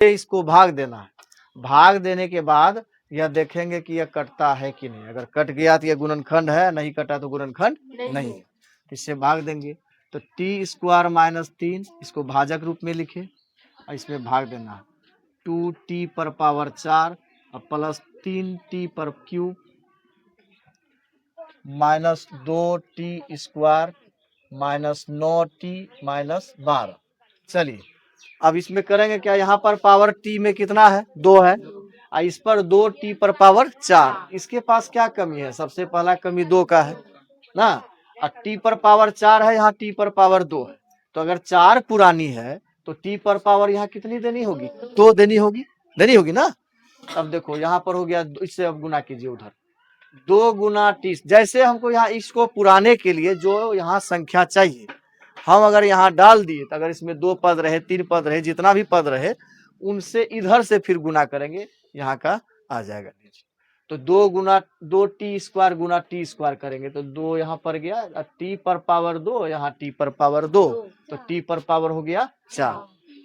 इसको भाग देना है। भाग देने के बाद यह देखेंगे कि यह कटता है कि नहीं। अगर कट गया तो यह गुणनखंड है, नहीं कटा तो गुणनखंड नहीं है। इससे भाग देंगे तो टी स्क्वायर माइनस 3 इसको भाजक रूप में लिखे और इसमें भाग देना है 2t पर पावर 4 और प्लस 3t पर cube minus 2t square minus 9t minus 12। चलिए अब इसमें करेंगे क्या, यहाँ पर पावर t में कितना है 2 है और इस पर 2t पर पावर 4। इसके पास क्या कमी है, सबसे पहला कमी 2 का है ना, और t पर पावर 4 है, यहाँ t पर पावर 2 है। तो अगर 4 पुरानी है तो t पर पावर यहाँ कितनी देनी होगी, 2 देनी होगी ना। अब देखो यहाँ पर हो गया, इससे अब गुना कीजिए उधर 2 गुना टी। जैसे हमको यहाँ इसको पुराने के लिए जो यहाँ संख्या चाहिए हम अगर यहाँ डाल दिए तो अगर इसमें 2 पद रहे 3 पद रहे जितना भी पद रहे उनसे इधर से फिर गुना करेंगे, यहाँ का आ जाएगा। तो 2 गुना 2t स्क्वायर गुना टी स्क्वायर करेंगे तो 2 यहाँ पर गया, टी पर पावर 2 यहाँ टी पर पावर 2 तो टी पर पावर हो गया 4,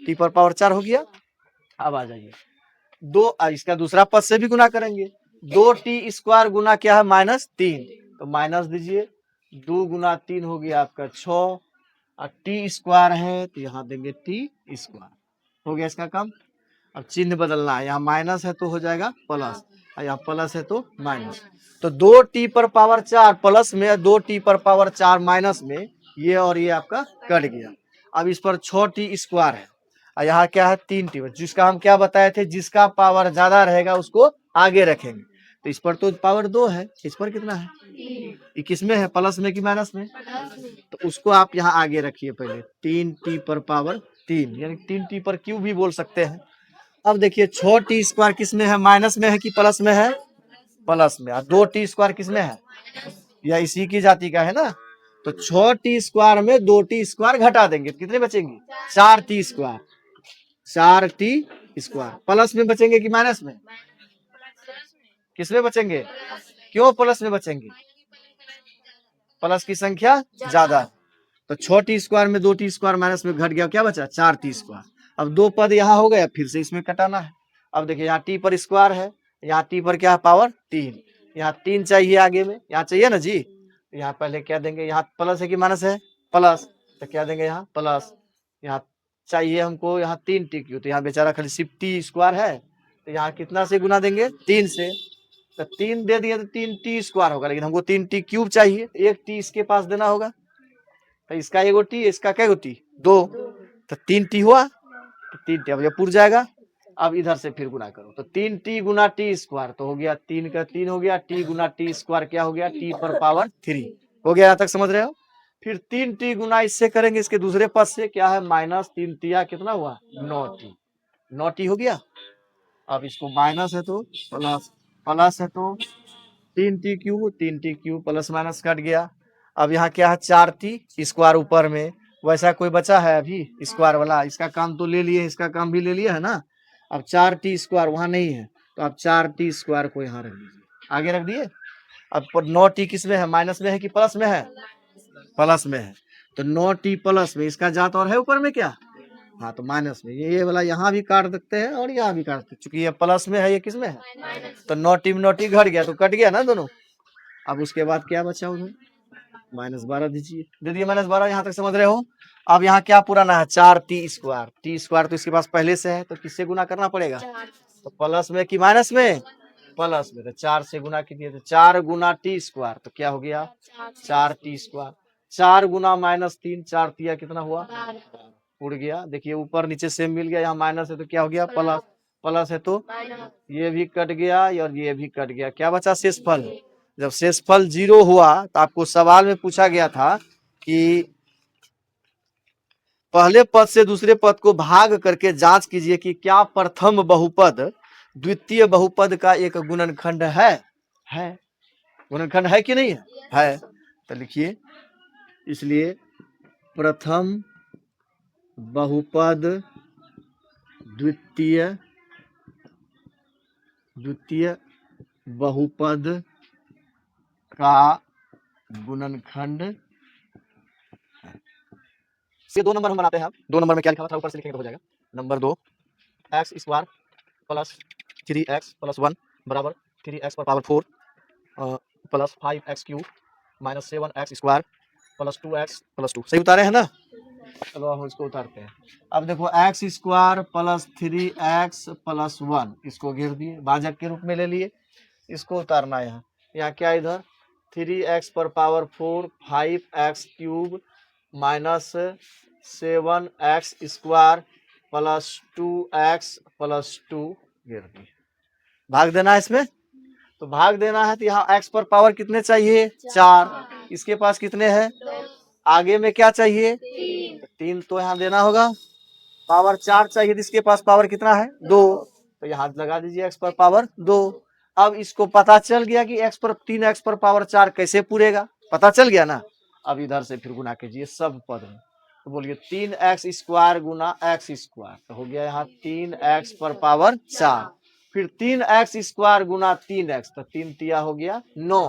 टी पर पावर 4 हो गया। अब आ जाइए 2 इसका दूसरा पद से भी गुना करेंगे 2t स्क्वायर गुना क्या है माइनस 3 तो माइनस दीजिए 2 गुना 3 हो गया आपका 6 और टी स्क्वायर है तो यहाँ देंगे टी स्क्वायर। हो गया इसका काम। अब चिन्ह बदलना है, यहाँ माइनस है तो हो जाएगा प्लस और यहाँ प्लस है तो माइनस। तो 2t पर पावर 4 प्लस में 2t पर पावर 4 माइनस में ये और ये आपका कट गया। अब इस पर 6t स्क्वायर है और यहाँ क्या है 3t, जिसका हम क्या बताए थे, जिसका पावर ज्यादा रहेगा उसको आगे रखेंगे। तो इस पर तो पावर 2 है, इस पर कितना है, ये किस में है, प्लस में कि माइनस में, तो उसको आप यहाँ आगे रखिए पहले 3t पर पावर 3 यानी 3t पर क्यूब भी बोल सकते हैं। अब देखिए 6t स्क्वायर किस में है, माइनस में है कि प्लस में है, प्लस में। और 2t स्क्वायर किस में है, यह इसी की जाति का है ना। तो 6t स्क्वायर में 2t स्क्वायर घटा देंगे कितने बचेंगे, 4t square, 4t square. Plus में बचेंगे कि माइनस में, किस में बचेंगे, क्यों प्लस में बचेंगे, प्लस की संख्या ज्यादा। तो 6t स्क्वायर में 2t स्क्वायर माइनस में घट गया, क्या बचा 4t स्क्वायर। अब 2 पद यहाँ हो गया, फिर से इसमें कटाना है। अब देखिए यहाँ t पर स्क्वायर है, यहाँ t पर क्या है पावर 3, यहाँ 3 चाहिए आगे में, यहाँ चाहिए ना जी। तो यहाँ पहले क्या देंगे, यहाँ प्लस है कि माइनस है, प्लस, तो क्या देंगे यहाँ प्लस। यहाँ चाहिए हमको यहाँ 3t क्यों, तो यहाँ बेचारा खाली सिर्फ t स्क्वायर है तो यहाँ कितना से गुना देंगे 3 से। तो 3 दे दिए तो 3t स्क्वायर होगा, लेकिन हमको 3t क्यूब चाहिए, एक t इसके पास देना होगा। तो इसका एगो टी, इसका क्या टी 2, तो 3t हुआ, तो 3t अब ये पूर जाएगा। अब इधर से फिर गुना करो तो 3t गुना टी स्क्वायर तो हो गया 3 का 3 हो गया, t गुना टी स्क्वायर क्या हो गया टी पर पावर 3 हो गया। यहाँ तक समझ रहे हो। फिर 3t गुना इससे करेंगे इसके दूसरे पद से, क्या है माइनस 3t कितना हुआ 9t, 9t हो गया। अब इसको माइनस है तो प्लस, प्लस है तो 3t cube, 3t cube plus minus cut गया। अब यहाँ क्या है 4t स्क्वायर ऊपर में, वैसा कोई बचा है अभी स्क्वायर वाला, इसका काम तो ले लिए, इसका काम भी ले लिया है ना। अब 4t स्क्वायर वहां नहीं है तो अब 4t स्क्वायर को यहाँ रख दीजिए, आगे रख दिए। अब 9t किस में है, माइनस में है कि प्लस में है, प्लस में है। तो 9t प्लस में, इसका जात और है ऊपर में क्या, हाँ तो माइनस में। ये वाला यहाँ भी काट सकते हैं और यहाँ भी काट सकते हैं, चूंकि ये प्लस में है ये किस में है, तो 9t में 9t घट गया तो कट गया ना दोनों। अब उसके बाद क्या बचा उधर, -12 दीजिए, दे दिए -12। यहाँ तक समझ रहे हो। अब यहाँ क्या पुराना है 4t स्क्वायर, टी स्क्वायर तो इसके पास पहले से है तो किससे गुना करना पड़ेगा, तो प्लस में कि माइनस में, प्लस में। तो 4 से गुना कीजिए तो 4 गुना टी स्क्वायर तो क्या हो गया 4t स्क्वायर। 4 गुना -3, 4 तिया कितना हुआ, उड़ गया। देखिए ऊपर नीचे सेम मिल गया, यहाँ माइनस है तो क्या हो गया प्लस, प्लस है तो ये भी कट गया और ये भी कट गया। क्या बचा शेषफल। जब शेषफल 0 हुआ तो आपको सवाल में पूछा गया था कि पहले पद से दूसरे पद को भाग करके जांच कीजिए कि क्या प्रथम बहुपद द्वितीय बहुपद का एक गुणनखंड है गुणनखंड है कि नहीं है। तो लिखिए, इसलिए प्रथम बहुपद द्वितीय बहुपद का गुणनखंड। ये 2 नंबर हम बनाते हैं। 2 नंबर में क्या लिखा हुआ था ऊपर से लिखेंगे तो हो जाएगा। Number 2 x square plus 3x plus 1 बराबर 3x पर power 4 plus 5x cube minus 7x square plus 2x plus 2। सही उतारे हैं ना? चलो हम इसको उतारते हैं। अब देखो x square plus 3x plus 1 इसको घेर दिए, भाजक के रूप में ले लिए, इसको उतारना है। यहाँ क्या इधर 3x पर power 4 5x cube minus 7x square plus 2x plus 2 घेर दिए। भाग देना है इसमें, तो भाग देना है तो यहाँ x पर पावर कितने चाहिए 4, इसके पास कितने हैं, आगे में क्या चाहिए 3, तो यहाँ देना होगा। पावर 4 चाहिए तो इसके पास पावर कितना है 2, तो यहाँ लगा दीजिए x पर पावर 2। अब इसको पता चल गया कि x पर 3x पर पावर 4 कैसे पूरेगा, पता चल गया ना। अब इधर से फिर गुना कीजिए सब पद में, तो बोलिए 3x स्क्वायर गुना x स्क्वायर, तो हो गया यहाँ 3x पर पावर 4, फिर 3x स्क्वायर गुना 3x, तो 3 तिया हो गया 9,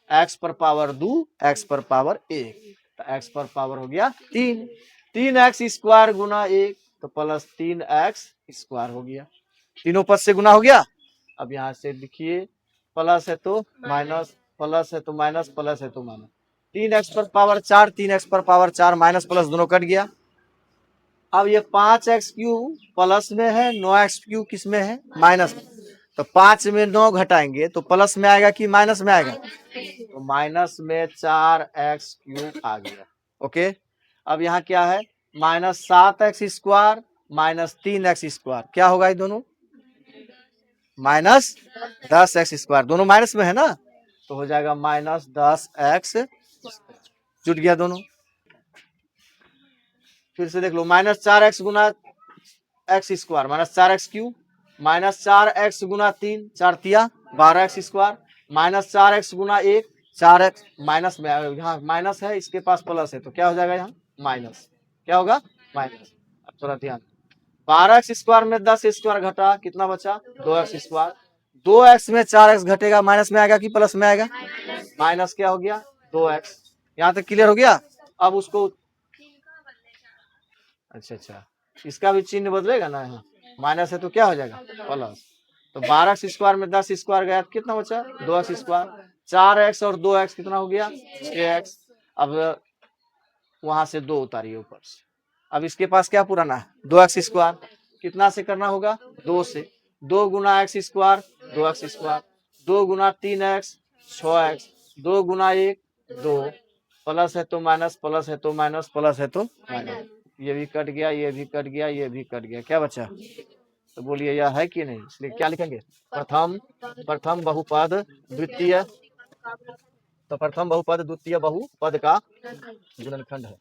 x पर पावर 2 x पर पावर 1, तो x पर पावर हो गया 3, 3x स्क्वायर गुना 1 तो प्लस 3x स्क्वायर हो गया, तीनों पद से गुना हो गया। अब यहाँ से लिखिए प्लस है तो माइनस, प्लस है तो माइनस, प्लस है तो माइनस, 3x पर पावर 4 3x पर पावर 4 माइनस प्लस दोनों कट गया। अब ये 5x क्यूब प्लस में है, 9x क्यूब किस में है माइनस, तो 5 में 9 घटाएंगे तो प्लस में आएगा कि माइनस में आएगा, तो माइनस में 4x क्यूब आ गया। ओके, अब यहाँ क्या है minus 7x square minus 3x square, क्या होगा ये दोनों माइनस 10x स्क्वायर, दोनों माइनस में है ना, तो हो जाएगा माइनस 10x, जुट गया दोनों। फिर से देख लो माइनस 4x गुना x square minus 4x cube minus 4x गुना 3 4 तिया 12x स्क्वायर माइनस 4x गुना 1 4x, माइनस में यहाँ माइनस है, इसके पास प्लस है, तो क्या हो जाएगा यहाँ माइनस, क्या होगा माइनस। अब थोड़ा ध्यान, 12x स्क्वायर में 10 स्क्वायर घटा कितना बचा 2x स्क्वायर, 2x में 4x घटेगा माइनस में आएगा कि प्लस में आएगा, माइनस क्या हो गया 2x। यहाँ तक क्लियर हो गया। अब उसको अच्छा इसका भी चिन्ह बदलेगा ना, यहाँ माइनस है तो क्या हो जाएगा प्लस, तो 12x स्क्वायर में 10 स्क्वायर गया तो कितना बचा 2x स्क्वायर, 4x और 2x कितना हो गया 6x। अब वहां से 2 उतारिए ऊपर से, अब इसके पास क्या पुराना है 2x स्क्वायर, कितना से करना होगा 2 से, 2 गुना x स्क्वायर 2x स्क्वायर, 2 गुना 3x 6x, 2 गुना 1 2, प्लस है तो माइनस, प्लस है तो माइनस, प्लस है तो माइनस, ये भी कट गया, ये भी कट गया, ये भी कट गया, क्या बचा, तो बोलिए यह है कि नहीं। इसलिए क्या लिखेंगे प्रथम बहुपद द्वितीय, तो प्रथम बहुपद द्वितीय बहुपद का गुणनखंड है।